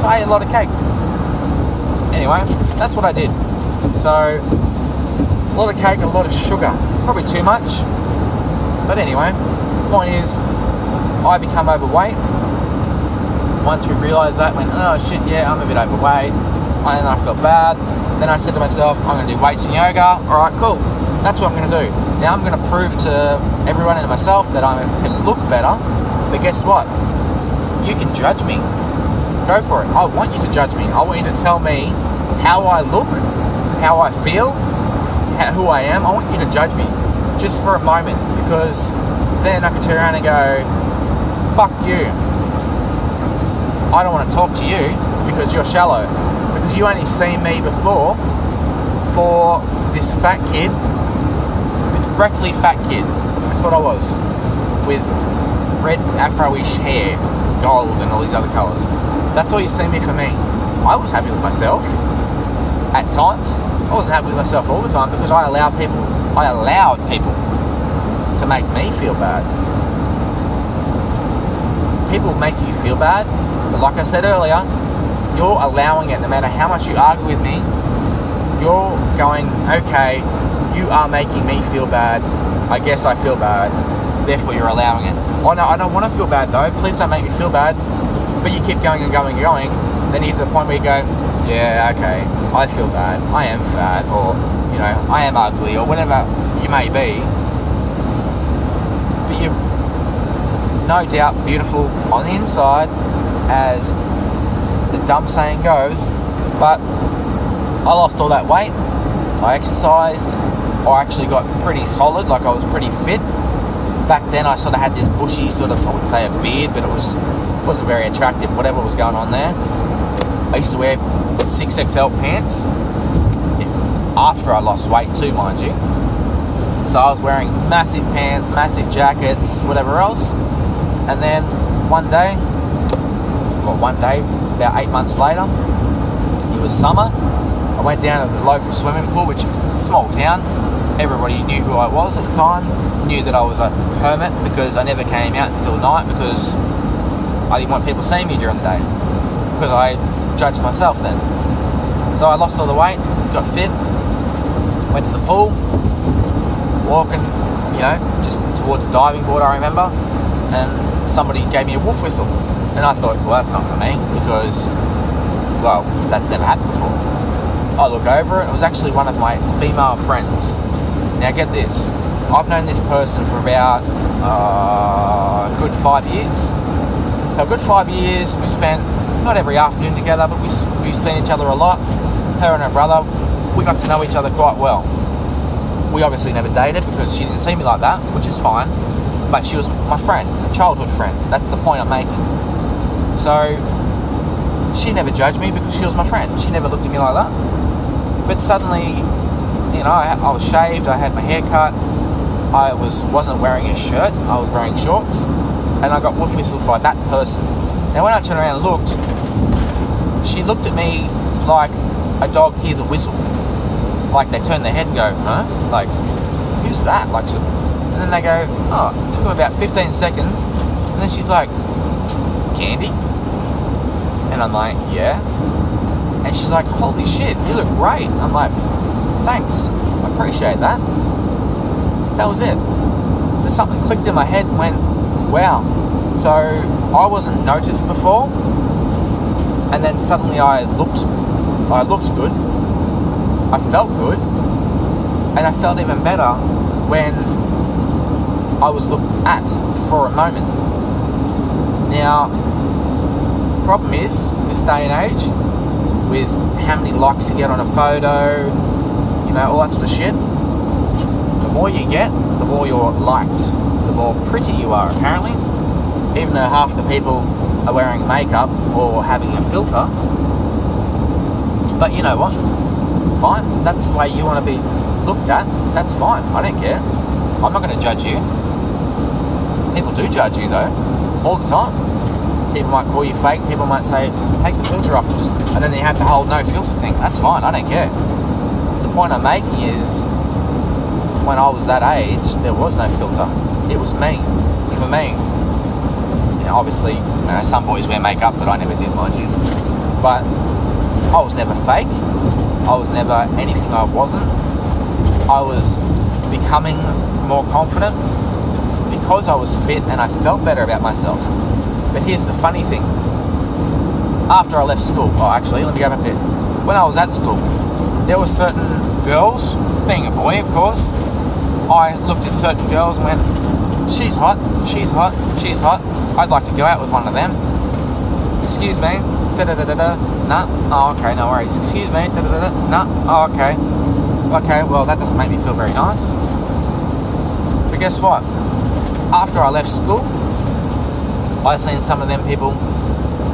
So I ate a lot of cake. Anyway, that's what I did. So, a lot of cake and a lot of sugar. Probably too much. But anyway, the point is, I become overweight. Once we realised that, went, oh shit, yeah, I'm a bit overweight. And then I felt bad. Then I said to myself, I'm going to do weights and yoga. Alright, cool. That's what I'm going to do. Now I'm going to prove to everyone and myself that I can look better. But guess what? You can judge me. Go for it. I want you to judge me. I want you to tell me how I look, how I feel, who I am. I want you to judge me just for a moment, because then I can turn around and go, fuck you. I don't want to talk to you because you're shallow. Because you only seen me before for this fat kid, this freckly fat kid. That's what I was. With red afro-ish hair, gold and all these other colours. That's all you see me for me. I was happy with myself at times. I wasn't happy with myself all the time because I allowed people to make me feel bad. People make you feel bad, but like I said earlier, you're allowing it. No matter how much you argue with me, you're going, okay, you are making me feel bad. I guess I feel bad. Therefore, you're allowing it. Oh no, I don't want to feel bad though. Please don't make me feel bad. But you keep going and going and going. Then you get to the point where you go, yeah, okay, I feel bad. I am fat, or I am ugly, or whatever you may be. But you're no doubt beautiful on the inside, as the dumb saying goes. But I lost all that weight. I exercised. I actually got pretty solid, like I was pretty fit. Back then I sort of had this bushy sort of, I wouldn't say a beard, but it wasn't very attractive, whatever was going on there. I used to wear 6XL pants after I lost weight too, mind you. So I was wearing massive pants, massive jackets, whatever else. And then one day, about 8 months later, it was summer. I went down to the local swimming pool, which is a small town. Everybody knew who I was at the time, knew that I was a hermit because I never came out until night because I didn't want people seeing me during the day because I judged myself then. So I lost all the weight, got fit, went to the pool, walking, just towards the diving board, I remember, and somebody gave me a wolf whistle. And I thought, well, that's not for me because, well, that's never happened before. I look over it, it was actually one of my female friends. Now get this, I've known this person for about a good 5 years. So a good 5 years, we spent not every afternoon together, but we've seen each other a lot. Her and her brother, we got to know each other quite well. We obviously never dated because she didn't see me like that, which is fine. But she was my friend, a childhood friend. That's the point I'm making. So she never judged me because she was my friend. She never looked at me like that. But suddenly, I was shaved, I had my hair cut, I wasn't wearing a shirt, I was wearing shorts, and I got wolf whistled by that person. Now when I turned around and looked, she looked at me like a dog hears a whistle. Like they turn their head and go, huh? Like, who's that? And then they go, oh, it took them about 15 seconds, and then she's like, Candy? And I'm like, yeah. And she's like, holy shit, you look great. I'm like, thanks, I appreciate that. That was it. There's something clicked in my head and went, wow. So I wasn't noticed before, and then suddenly I looked good, I felt good, and I felt even better when I was looked at for a moment. Now, problem is, this day and age, with how many likes you get on a photo, all that sort of shit, the more you get, the more you're liked, the more pretty you are, apparently. Even though half the people are wearing makeup or having a filter. But you know what? Fine. That's the way you want to be looked at. That's fine. I don't care. I'm not going to judge you. People do judge you though, all the time. People might call you fake. People might say, take the filter off, and then you have the whole no filter thing. That's fine. I don't care. The point I'm making is, when I was that age, there was no filter. It was me. For me. Obviously, some boys wear makeup, but I never did, mind you. But I was never fake. I was never anything I wasn't. I was becoming more confident because I was fit and I felt better about myself. But here's the funny thing. After I left school, actually, let me go back a bit. When I was at school, there were certain girls, being a boy, of course, I looked at certain girls and went, she's hot, she's hot, she's hot. I'd like to go out with one of them. Excuse me, da-da-da-da-da, nah, oh, okay, no worries. Excuse me, da-da-da-da, nah, oh, okay. Okay, well, that doesn't make me feel very nice. But guess what? After I left school, I seen some of them people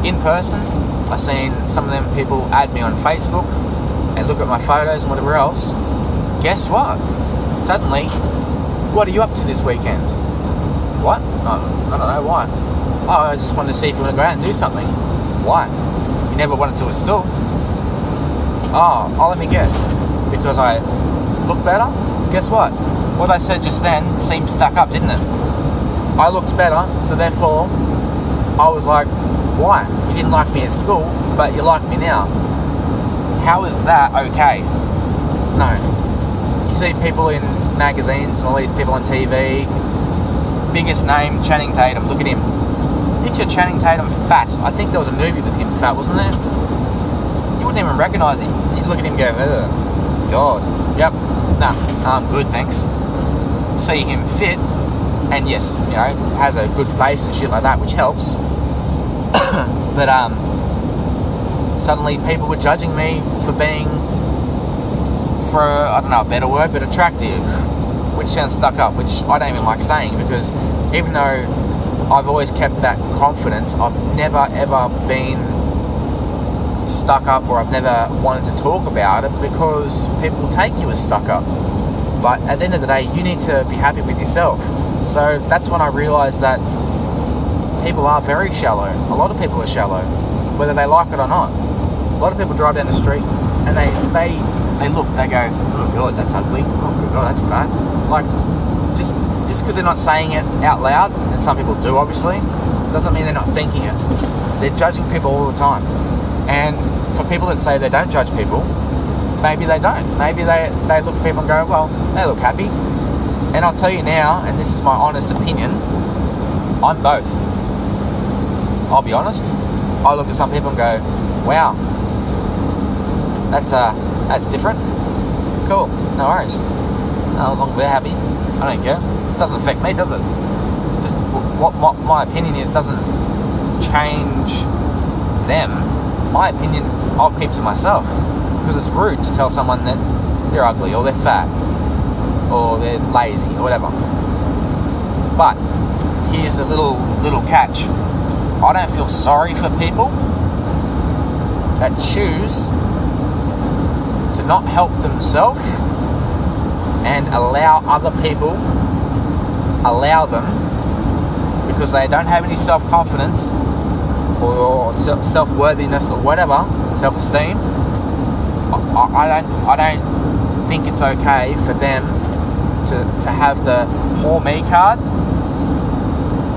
in person. I seen some of them people add me on Facebook and look at my photos and whatever else. Guess what? Suddenly, what are you up to this weekend? What? Oh, I don't know, why? Oh, I just wanted to see if you want to go out and do something. Why? You never wanted to at school. Oh, let me guess. Because I look better? Guess what? What I said just then seemed stuck up, didn't it? I looked better, so therefore, I was like, why? You didn't like me at school, but you like me now. How is that okay? No. You see people in magazines and all these people on TV. Biggest name, Channing Tatum. Look at him. Picture Channing Tatum fat. I think there was a movie with him fat, wasn't there? You wouldn't even recognise him. You'd look at him and go, ugh, God. Yep. Nah, I'm good, thanks. See him fit, and yes, you know, has a good face and shit like that, which helps. But suddenly people were judging me for being, for I don't know a better word, but attractive, which sounds stuck up, which I don't even like saying, because even though I've always kept that confidence, I've never ever been stuck up, or I've never wanted to talk about it because people take you as stuck up. But at the end of the day, you need to be happy with yourself. So that's when I realised that people are very shallow. A lot of people are shallow, whether they like it or not. A lot of people drive down the street and they look, they go, oh God, that's ugly. Oh God, that's fat. Like, just because they're not saying it out loud, and some people do obviously, doesn't mean they're not thinking it. They're judging people all the time. And for people that say they don't judge people, maybe they don't. Maybe they look at people and go, well, they look happy. And I'll tell you now, and this is my honest opinion, I'm both. I'll be honest. I look at some people and go, wow, that's different. Cool, no worries. No, as long as they're happy, I don't care. It doesn't affect me, does it? Just what my opinion is doesn't change them. My opinion, I'll keep to myself, because it's rude to tell someone that they're ugly or they're fat or they're lazy or whatever. But here's the little catch. I don't feel sorry for people that choose to not help themselves and allow other people allow them because they don't have any self-confidence or self-worthiness or whatever, self-esteem. I don't think it's okay for them to have the poor me card.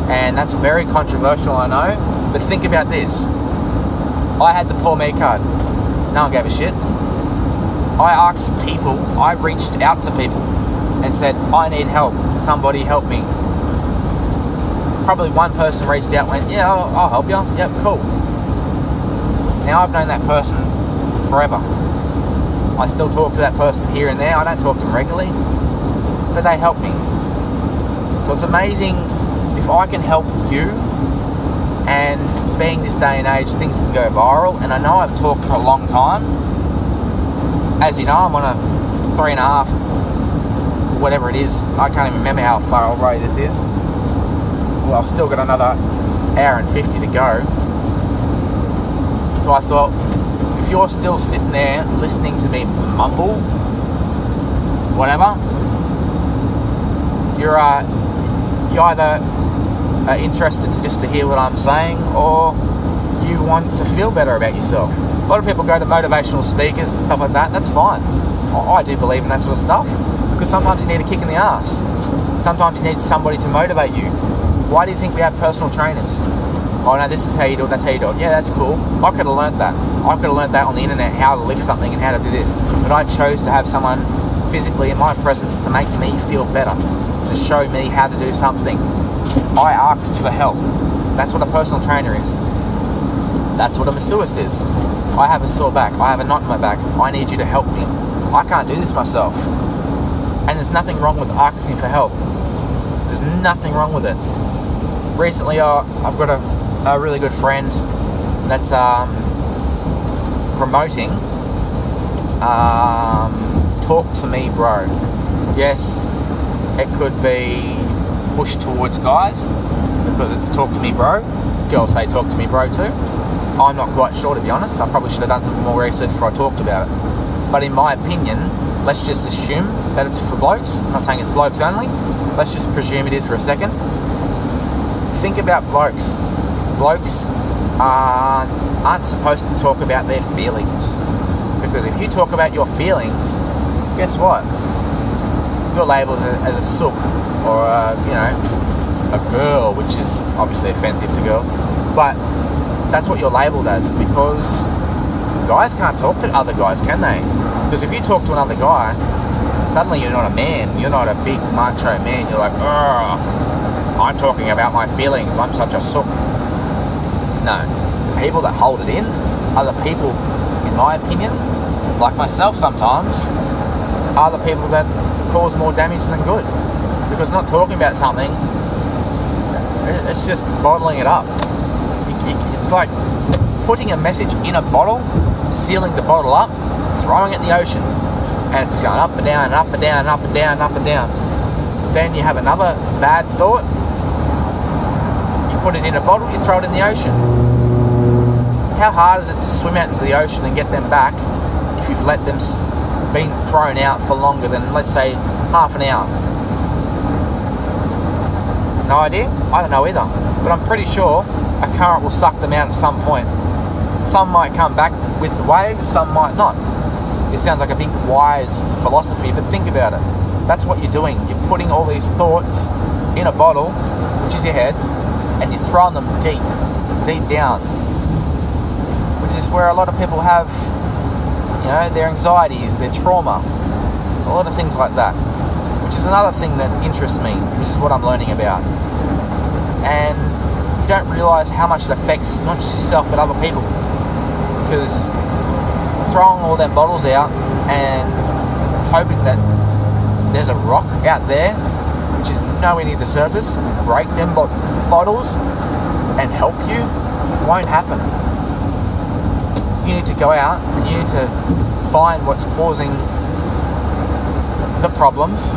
And that's very controversial, I know. But think about this. I had the poor me card. No one gave a shit. I asked people, I reached out to people and said, I need help. Somebody help me. Probably one person reached out and went, yeah, I'll help you. Yep, cool. Now I've known that person forever. I still talk to that person here and there. I don't talk to them regularly, but they help me. So it's amazing if I can help you, and being this day and age, things can go viral. And I know I've talked for a long time. As you know, I'm on a 3.5, whatever it is. I can't even remember how far away this is. Well, I've still got another hour and 50 to go. So I thought, if you're still sitting there listening to me mumble, whatever, you're either interested to hear what I'm saying, or you want to feel better about yourself. A lot of people go to motivational speakers and stuff like that. That's fine. I do believe in that sort of stuff, because sometimes you need a kick in the ass. Sometimes you need somebody to motivate you. Why do you think we have personal trainers? oh no, this is how you do it, that's how you do it. Yeah, that's cool. I could have learnt that. I could have learnt that on the internet, how to lift something and how to do this. But I chose to have someone physically in my presence to make me feel better, to show me how to do something. I asked for help. That's what a personal trainer is. That's what a masseurist is. I have a sore back. I have a knot in my back. I need you to help me. I can't do this myself. And there's nothing wrong with asking for help. There's nothing wrong with it. Recently, I've got a really good friend that's promoting Talk to Me Bro. Yes, it could be pushed towards guys because it's Talk to Me Bro. Girls say Talk to Me Bro too. I'm not quite sure, to be honest. I probably should have done some more research before I talked about it. But in my opinion, let's just assume that it's for blokes. I'm not saying it's blokes only. Let's just presume it is for a second. Think about blokes. Blokes aren't supposed to talk about their feelings. Because if you talk about your feelings, guess what? You're labelled as a sook or a girl, which is obviously offensive to girls. But that's what you're labelled as, because guys can't talk to other guys, can they? Because if you talk to another guy, suddenly you're not a man. You're not a big macho man. You're like, I'm talking about my feelings. I'm such a sook. No. The people that hold it in are the people, in my opinion, like myself sometimes, are the people that cause more damage than good. Because not talking about something, it's just bottling it up. It's like putting a message in a bottle, sealing the bottle up, throwing it in the ocean, and it's going up and down and up and down and up and down and up and down. Then you have another bad thought, you put it in a bottle, you throw it in the ocean. How hard is it to swim out into the ocean and get them back if you've let them been thrown out for longer than, let's say, half an hour? No idea? I don't know either. But I'm pretty sure a current will suck them out at some point. Some might come back with the waves, some might not. It sounds like a big wise philosophy, but think about it. That's what you're doing. You're putting all these thoughts in a bottle, which is your head, and you're throwing them deep down. Which is where a lot of people have, their anxieties, their trauma, a lot of things like that. Which is another thing that interests me, which is what I'm learning about. And you don't realise how much it affects not just yourself but other people. Because throwing all them bottles out and hoping that there's a rock out there which is nowhere near the surface, break them bottles and help you, won't happen. You need to go out and you need to find what's causing the problems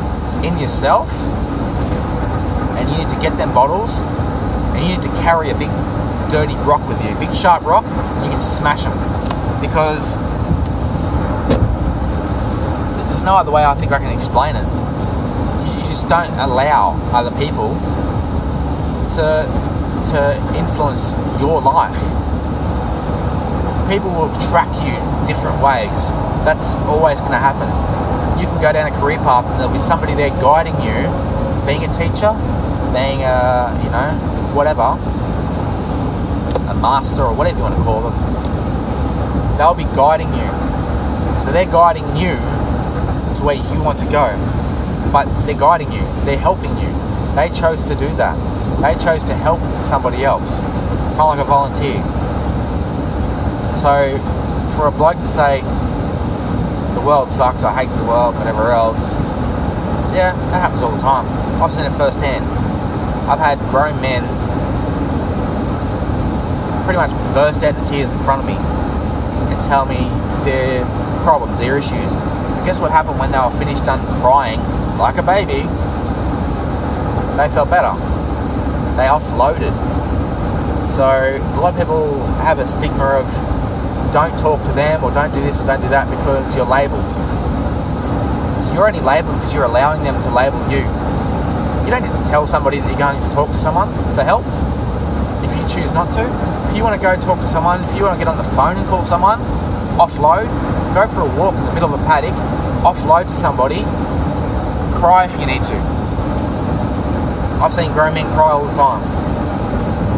in yourself, and you need to get them bottles, and you need to carry a big dirty rock with you, big sharp rock, and you can smash them. Because there's no other way I think I can explain it. You just don't allow other people to influence your life. People will track you different ways. That's always going to happen. You can go down a career path and there'll be somebody there guiding you, being a teacher, being whatever, a master or whatever you want to call them. They'll be guiding you. So they're guiding you to where you want to go. But they're guiding you. They're helping you. They chose to do that. They chose to help somebody else. Kind of like a volunteer. So for a bloke to say, the world sucks, I hate the world, whatever else, yeah, that happens all the time. I've seen it firsthand. I've had grown men pretty much burst out into tears in front of me and tell me their problems, their issues. But guess what happened when they were finished, done crying like a baby? They felt better. They offloaded. So a lot of people have a stigma of don't talk to them or don't do this or don't do that because you're labelled. So you're only labelled because you're allowing them to label you. You don't need to tell somebody that you're going to talk to someone for help if you choose not to. If you want to go talk to someone, if you want to get on the phone and call someone, offload, go for a walk in the middle of a paddock, offload to somebody, cry if you need to. I've seen grown men cry all the time.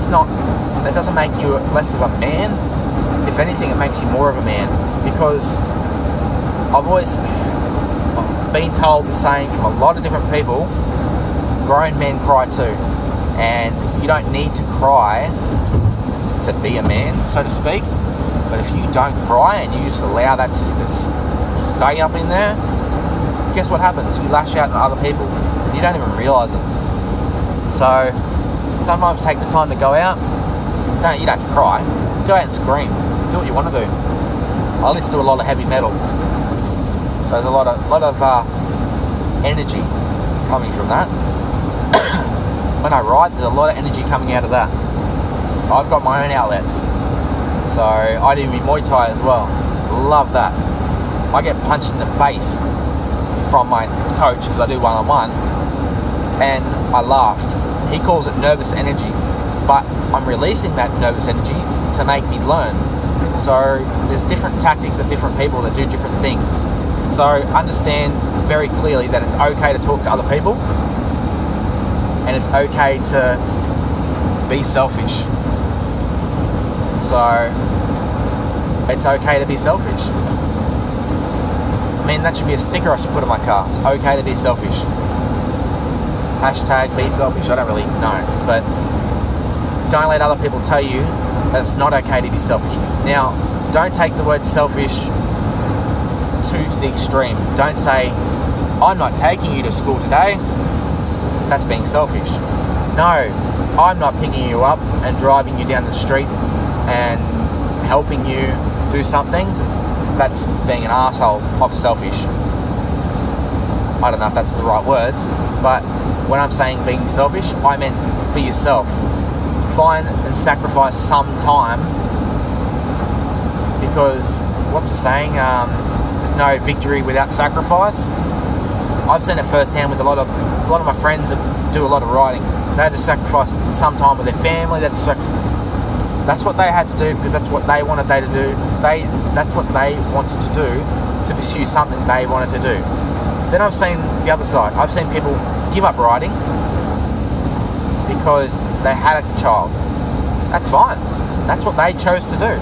it doesn't make you less of a man. If anything, it makes you more of a man, because I've always been told the saying from a lot of different people, grown men cry too. And you don't need to cry to be a man, so to speak. But if you don't cry and you just allow that just to stay up in there, guess what happens? You lash out at other people. You don't even realise it. So sometimes take the time to go out. You don't have to cry. Go out and scream. Do what you want to do. I listen to a lot of heavy metal, so there's a lot of energy coming from that. When I ride, there's a lot of energy coming out of that. I've got my own outlets, so I do Muay Thai as well. Love that. I get punched in the face from my coach because I do one-on-one, and I laugh. He calls it nervous energy, but I'm releasing that nervous energy to make me learn. So there's different tactics of different people that do different things. So understand very clearly that it's okay to talk to other people, and it's okay to be selfish. So it's okay to be selfish. I mean, that should be a sticker I should put on my car. It's okay to be selfish. Hashtag be selfish. I don't really know, but don't let other people tell you that it's not okay to be selfish. Now, don't take the word selfish to the extreme. Don't say, I'm not taking you to school today. That's being selfish. No, I'm not picking you up and driving you down the street and helping you do something. That's being an arsehole of selfish. I don't know if that's the right words, but when I'm saying being selfish, I meant for yourself. Find and sacrifice some time, because what's the saying? There's no victory without sacrifice. I've seen it firsthand with a lot of my friends that do a lot of riding. They had to sacrifice some time with their family. That's what they had to do, because that's what they wanted to do. That's what they wanted to do to pursue something they wanted to do. Then I've seen the other side. I've seen people give up riding because they had a child. That's fine. That's what they chose to do.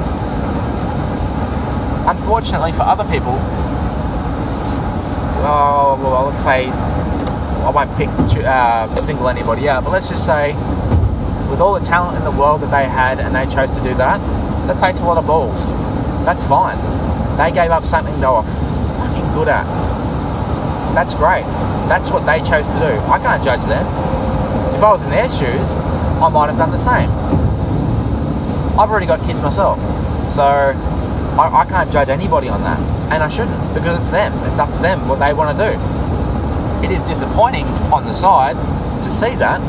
Unfortunately for other people, let's say, I won't single anybody out, but let's just say, with all the talent in the world that they had and they chose to do that, that takes a lot of balls. That's fine. They gave up something they were fucking good at. That's great. That's what they chose to do. I can't judge them. If I was in their shoes, I might have done the same. I've already got kids myself, so I can't judge anybody on that, and I shouldn't, because it's them. It's up to them what they want to do. It is disappointing on the side to see that,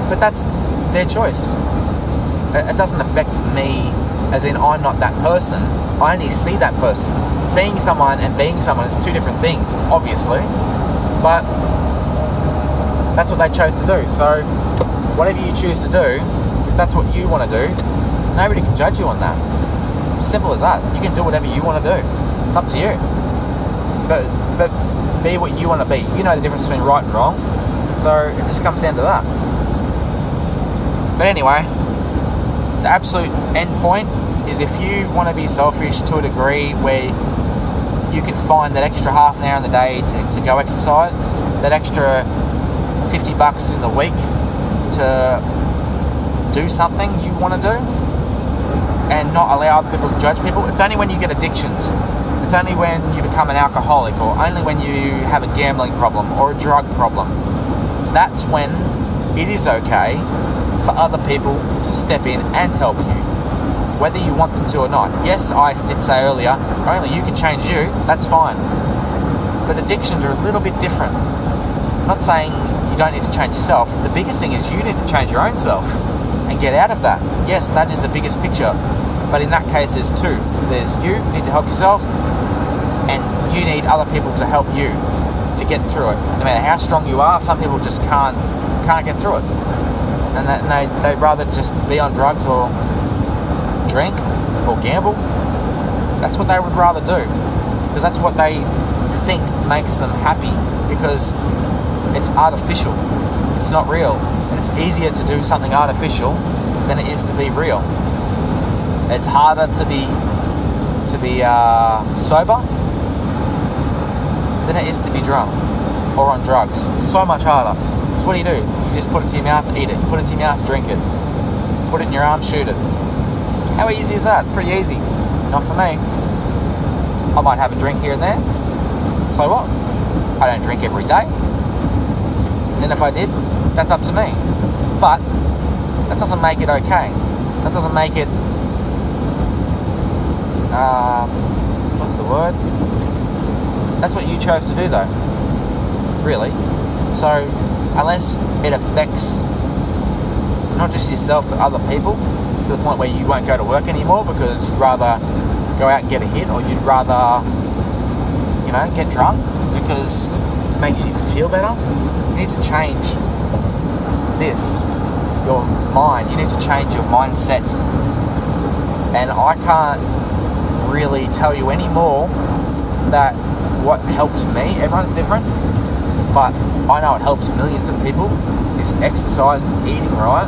but that's their choice. It doesn't affect me, as in I'm not that person. I only see that person. Seeing someone and being someone is two different things, obviously, but that's what they chose to do. So whatever you choose to do, if that's what you want to do, nobody can judge you on that. Simple as that. You can do whatever you want to do. It's up to you. But be what you want to be. You know the difference between right and wrong. So it just comes down to that. But anyway, the absolute end point is, if you want to be selfish to a degree where you can find that extra half an hour in the day to go exercise, that extra $50 in the week to do something you want to do, and not allow other people to judge people. It's only when you get addictions, it's only when you become an alcoholic, or only when you have a gambling problem or a drug problem, that's when it is okay for other people to step in and help you, whether you want them to or not. Yes, I did say earlier, only you can change you, that's fine. But addictions are a little bit different. I'm not saying you don't need to change yourself. The biggest thing is you need to change your own self and get out of that. Yes, that is the biggest picture. But in that case, there's two. There's you need to help yourself, and you need other people to help you to get through it. No matter how strong you are, some people just can't get through it. And they'd rather just be on drugs or drink or gamble. That's what they would rather do, because that's what they think makes them happy, because it's artificial. It's not real. And it's easier to do something artificial than it is to be real. It's harder to be sober than it is to be drunk or on drugs. It's so much harder. So what do? You just put it to your mouth, eat it. Put it to your mouth, drink it. Put it in your arm, shoot it. How easy is that? Pretty easy. Not for me. I might have a drink here and there. So what? I don't drink every day. And if I did, that's up to me. But that doesn't make it okay. That doesn't make it, what's the word? That's what you chose to do though, really. So unless it affects not just yourself but other people to the point where you won't go to work anymore because you'd rather go out and get a hit, or you'd rather, get drunk because it makes you feel better, you need to change this, your mind. You need to change your mindset. And I can't really tell you any more that what helped me, everyone's different, but I know it helps millions of people, is exercise and eating right.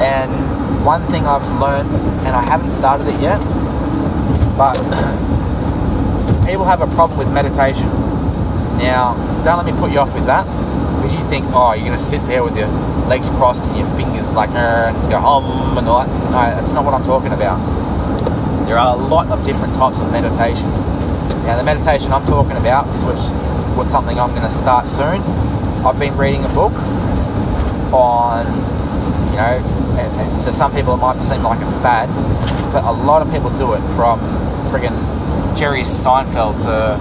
And one thing I've learned, and I haven't started it yet, but people have a problem with meditation. Now, don't let me put you off with that, because you think, you're going to sit there with your legs crossed and your fingers like, and go hum and all that. No, that's not what I'm talking about. There are a lot of different types of meditation. Now, the meditation I'm talking about is what's something I'm going to start soon. I've been reading a book on, to some people it might seem like a fad, but a lot of people do it, from friggin' Jerry Seinfeld to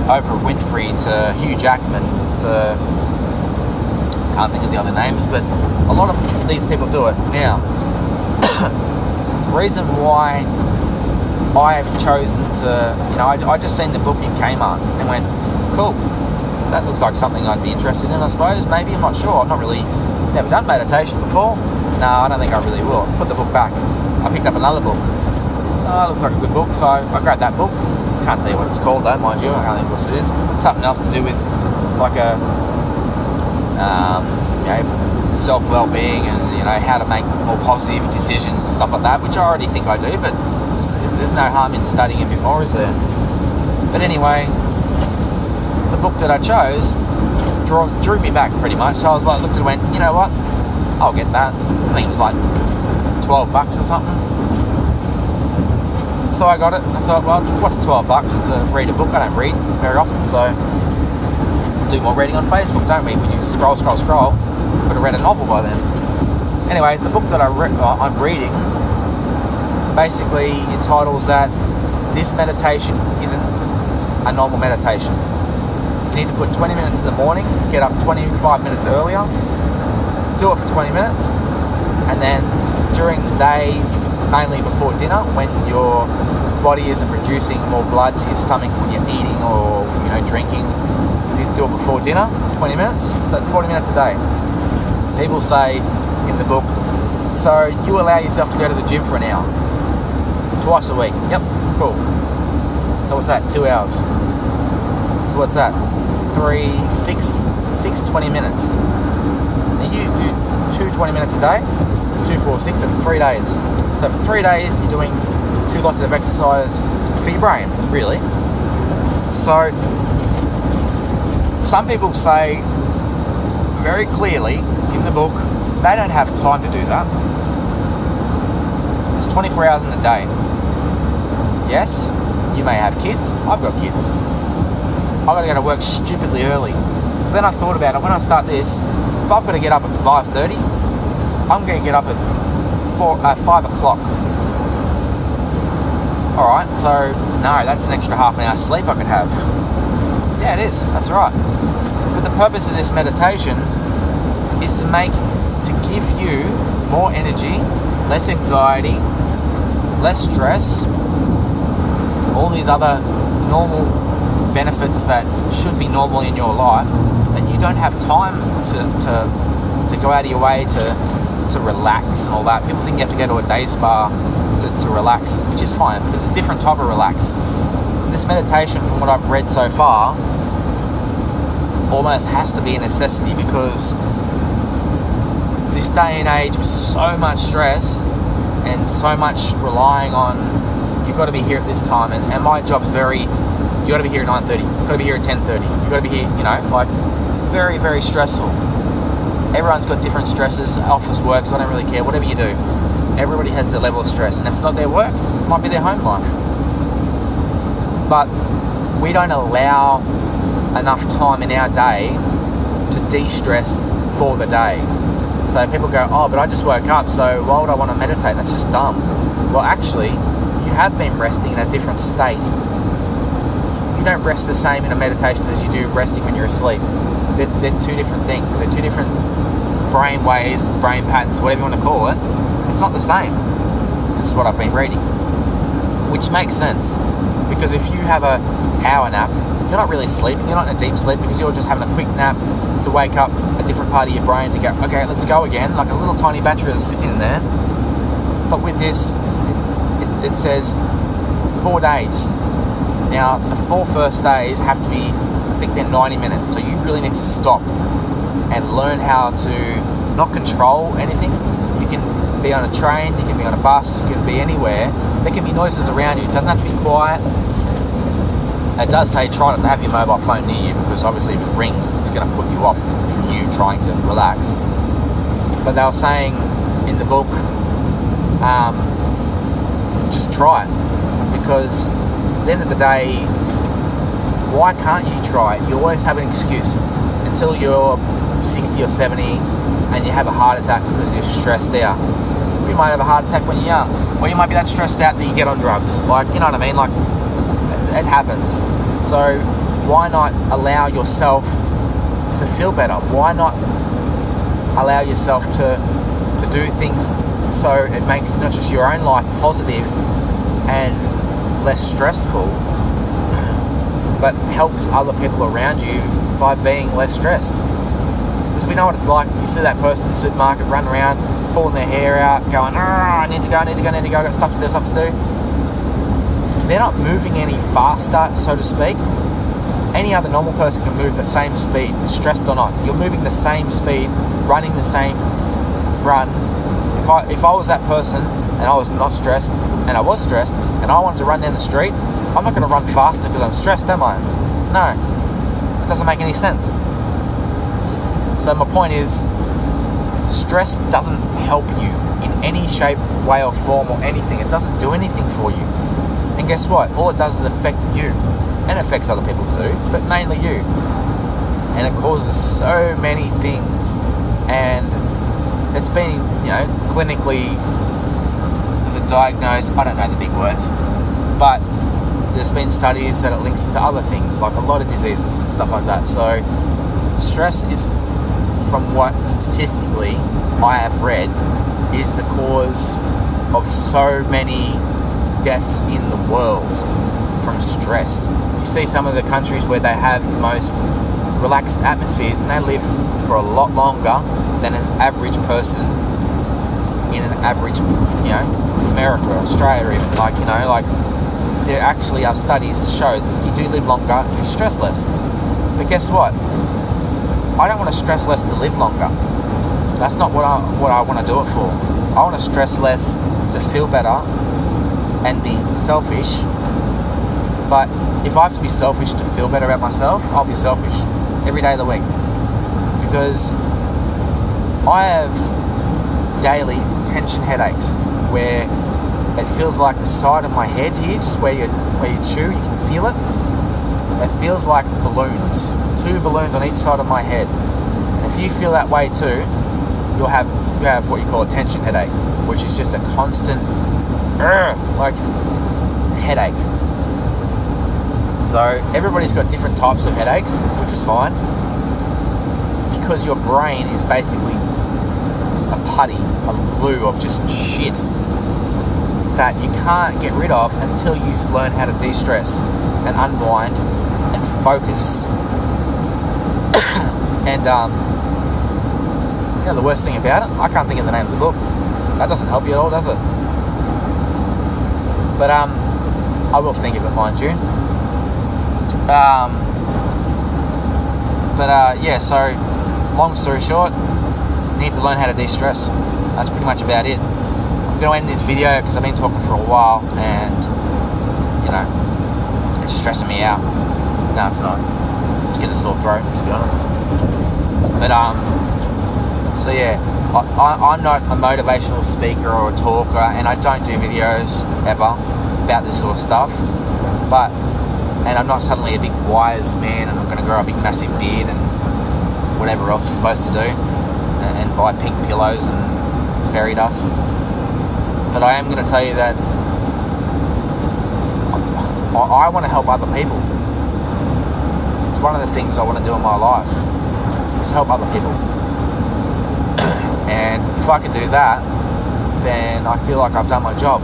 Oprah Winfrey to Hugh Jackman to, can't think of the other names, but a lot of these people do it. Now, the reason why I have chosen to, I just seen the book in Kmart and went, cool, that looks like something I'd be interested in, I suppose. Maybe, I'm not sure. I've never done meditation before. No, I don't think I really will. Put the book back. I picked up another book. It looks like a good book, so I grabbed that book. Can't tell you what it's called though, mind you. I can't think what it is. Something else to do with like a, self-well-being and how to make more positive decisions and stuff like that, which I already think I do, but there's no harm in studying a bit more, is there? But anyway, the book that I chose drew me back pretty much. So I was like, looked at it and went, you know what? I'll get that. I think it was like $12 or something. So I got it. I thought, well, what's $12 to read a book? I don't read very often, so do more reading on Facebook, don't we? When you scroll, could have read a novel by then. Anyway, the book that I'm reading basically entitles that this meditation isn't a normal meditation. You need to put 20 minutes in the morning, get up 25 minutes earlier, do it for 20 minutes, and then during the day, mainly before dinner, when your body isn't producing more blood to your stomach when you're eating or drinking, you need to do it before dinner, 20 minutes, so that's 40 minutes a day. People say in the book, so you allow yourself to go to the gym for an hour, twice a week. Yep, cool. So what's that, 2 hours? So what's that, 6, 20 minutes. Now you do 2 20 minutes a day, 2, 4, 6, that's 3 days. So for 3 days, you're doing 2 lots of exercise for your brain, really. So some people say very clearly in the book, they don't have time to do that. There's 24 hours in a day. Yes, you may have kids. I've got kids. I've got to go to work stupidly early. But then I thought about it. When I start this, if I've got to get up at 5:30, I'm going to get up at 5 o'clock. Alright, so no, that's an extra half an hour sleep I could have. Yeah, it is. That's right. But the purpose of this meditation is to give you more energy, less anxiety, less stress, all these other normal benefits that should be normal in your life, that you don't have time to go out of your way to relax and all that. People think you have to go to a day spa to relax, which is fine, but it's a different type of relax. This meditation, from what I've read so far, almost has to be a necessity, because this day and age with so much stress and so much relying on, you've got to be here at this time, and my job's very, you got to be here at 9:30, you've got to be here at 10:30, you've got to be here, like, very, very stressful. Everyone's got different stresses, office work, so I don't really care, whatever you do. Everybody has their level of stress, and if it's not their work, it might be their home life. But we don't allow enough time in our day to de-stress for the day. So people go, oh, but I just woke up, so why would I want to meditate? That's just dumb. Well, actually, you have been resting in a different state. You don't rest the same in a meditation as you do resting when you're asleep. They're two different things. They're two different brain waves, brain patterns, whatever you want to call it. It's not the same. This is what I've been reading. Which makes sense. Because if you have a power nap, you're not really sleeping, you're not in a deep sleep, because you're just having a quick nap to wake up a different part of your brain to go, okay, let's go again, like a little tiny battery that's sitting in there. But with this, it says 4 days. Now, the 4 first days have to be, I think they're 90 minutes, so you really need to stop and learn how to not control anything. You can be on a train, you can be on a bus, you can be anywhere. There can be noises around you, it doesn't have to be quiet. It does say try not to have your mobile phone near you, because obviously if it rings, it's going to put you off from you trying to relax. But they were saying in the book, just try it, because at the end of the day, why can't you try it? You always have an excuse until you're 60 or 70 and you have a heart attack because you're stressed out. You might have a heart attack when you're young, or you might be that stressed out that you get on drugs. Like, you know what I mean? Like, it happens. So why not allow yourself to feel better? Why not allow yourself to do things so it makes not just your own life positive and less stressful, but helps other people around you by being less stressed? Because we know what it's like. You see that person in the supermarket run around, pulling their hair out, going, I need to go, I've got stuff to do. They're not moving any faster, so to speak. Any other normal person can move the same speed, stressed or not. You're moving the same speed, running the same run. If I was that person and I was not stressed, and I was stressed, and I wanted to run down the street, I'm not going to run faster because I'm stressed, am I? No. It doesn't make any sense. So my point is, stress doesn't help you in any shape, way or form or anything. It doesn't do anything for you. And guess what? All it does is affect you. And it affects other people too, but mainly you. And it causes so many things. And it's been, clinically, is it diagnosed? I don't know the big words. But there's been studies that it links to other things, like a lot of diseases and stuff like that. So stress is, from what statistically I have read, is the cause of so many deaths in the world from stress. You see some of the countries where they have the most relaxed atmospheres, and they live for a lot longer than an average person in an average, America or Australia even. Like there actually are studies to show that you do live longer, you stress less. But guess what? I don't want to stress less to live longer. That's not what I want to do it for. I want to stress less to feel better and be selfish. But if I have to be selfish to feel better about myself, I'll be selfish every day of the week. Because I have daily tension headaches where it feels like the side of my head here, just where you chew, you can feel it. It feels like balloons, 2 balloons on each side of my head. And if you feel that way too, you have what you call a tension headache, which is just a constant headache. So everybody's got different types of headaches, which is fine, because your brain is basically a putty of glue of just shit that you can't get rid of until you learn how to de-stress and unwind and focus. And the worst thing about it, I can't think of the name of the book. That doesn't help you at all, does it? But I will think of it, mind you. So long story short, need to learn how to de-stress. That's pretty much about it. I'm going to end this video because I've been talking for a while and, you know, it's stressing me out. No, it's not. I'm just getting a sore throat, to be honest. But, so yeah, I'm not a motivational speaker or a talker, and I don't do videos ever about this sort of stuff. But, and I'm not suddenly a big wise man and I'm going to grow a big massive beard and whatever else you're supposed to do, and buy pink pillows and fairy dust. But I am going to tell you that I want to help other people. It's one of the things I want to do in my life, is help other people. And if I can do that, then I feel like I've done my job.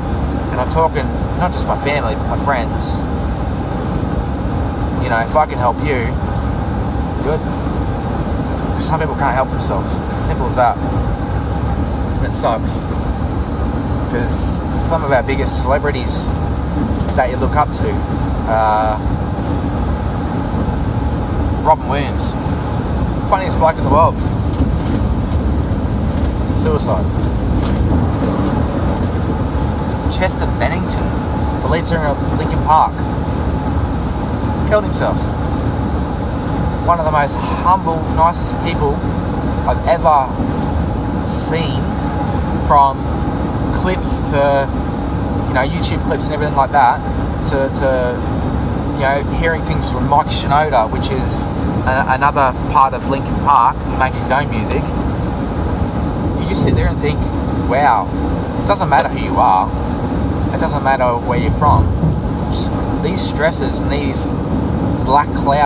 And I'm talking not just my family, but my friends. You know, if I can help you, good. Because some people can't help themselves. Simple as that. And it sucks. Because some of our biggest celebrities that you look up to, Robin Williams, funniest bloke in the world, suicide. Chester Bennington, the lead singer of Linkin Park, killed himself. One of the most humble, nicest people I've ever seen, from clips to, you know, YouTube clips and everything like that, to you know, hearing things from Mike Shinoda, which is another part of Linkin Park, who makes his own music. You just sit there and think, wow, it doesn't matter who you are, it doesn't matter where you're from, just these stresses and these black clouds